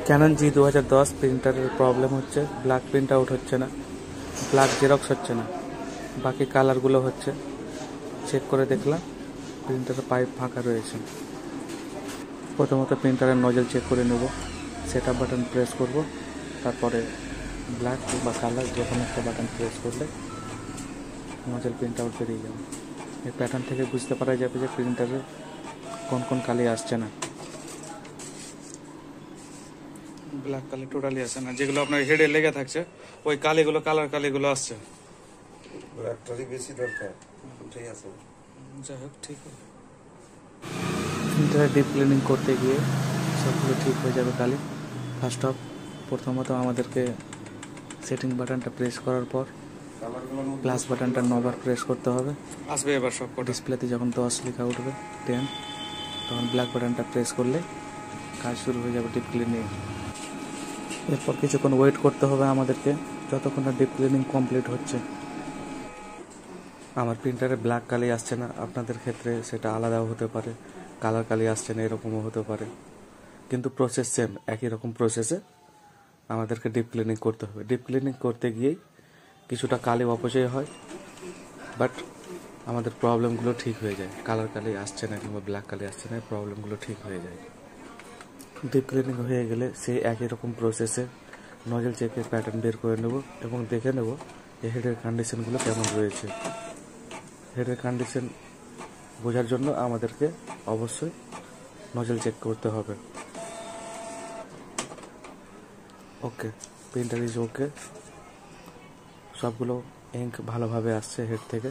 Canon G2010 প্রিন্টারের problem হচ্ছে, black print out হচ্ছে না, ব্ল্যাক জেরক্স হচ্ছে না, বাকি কালারগুলো হচ্ছে। চেক করে দেখলাম প্রিন্টারের পাইপ ফাঁকা রয়েছে। প্রথমত প্রিন্টারের নজল চেক করে নেব, সেট আপ বাটন প্রেস করব, তারপরে ব্ল্যাক বা কালার যে কোনো একটা বাটন প্রেস করলে নজল প্রিন্ট আউট বেরিয়ে যাবে। এই প্যাটার্ন থেকে বুঝতে পারা যাবে যে প্রিন্টারে কোন কোন কালি আসছে না। ব্ল্যাক কালি টোটালি আসে না, যেগুলো আপনার হেডে লেগে থাকছে ওই কালিগুলো, কালার কালিগুলো আসছে। ব্ল্যাকটারই বেশি দরকার, ওটাই আছে। যাই হোক, ঠিক আছে। প্রিন্টারে ডিপ ক্লিনিং করতে গিয়ে সবগুলো ঠিক হয়ে যাবে কালি। ফার্স্ট অফ প্রথমত আমাদেরকে সেটিং বাটনটা প্রেস করার পর প্লাস বাটনটা 9 বার প্রেস করতে হবে। আসবে এবার সব ডিসপ্লেতে যখন 10 লেখা উঠবে 10, তখন ব্ল্যাক বাটনটা প্রেস করলে কাজ শুরু হয়ে যাবে ডিপ ক্লিনিং। এরপর কিছুক্ষণ ওয়েট করতে হবে আমাদেরকে, যতক্ষণ না ডিপ ক্লিনিং কমপ্লিট হচ্ছে। আমার প্রিন্টারে ব্ল্যাক কালি আসছে না, আপনাদের ক্ষেত্রে সেটা আলাদাও হতে পারে, কালার কালি আসছে না এরকমও হতে পারে, কিন্তু প্রসেস সেম, একই রকম প্রসেসে আমাদেরকে ডিপ ক্লিনিং করতে হবে। ডিপ ক্লিনিং করতে গিয়েই কিছুটা কালি অপচয় হয়, বাট আমাদের প্রবলেমগুলো ঠিক হয়ে যায়। কালার কালি আসছে না কিংবা ব্ল্যাক কালি আসছে না, প্রবলেমগুলো ঠিক হয়ে যায়। ডিপ ক্লিনিং হয়ে গেলে সেই একই রকম প্রসেসে নজল চেকের প্যাটার্ন বের করে নেব এবং দেখে নেব যে হেডের কন্ডিশনগুলো কেমন রয়েছে। হেডের কন্ডিশন বোঝার জন্য আমাদেরকে অবশ্যই নজল চেক করতে হবে। ওকে, প্রিন্টার ইজ ওকে, সবগুলো ইঙ্ক ভালোভাবে আসছে হেড থেকে।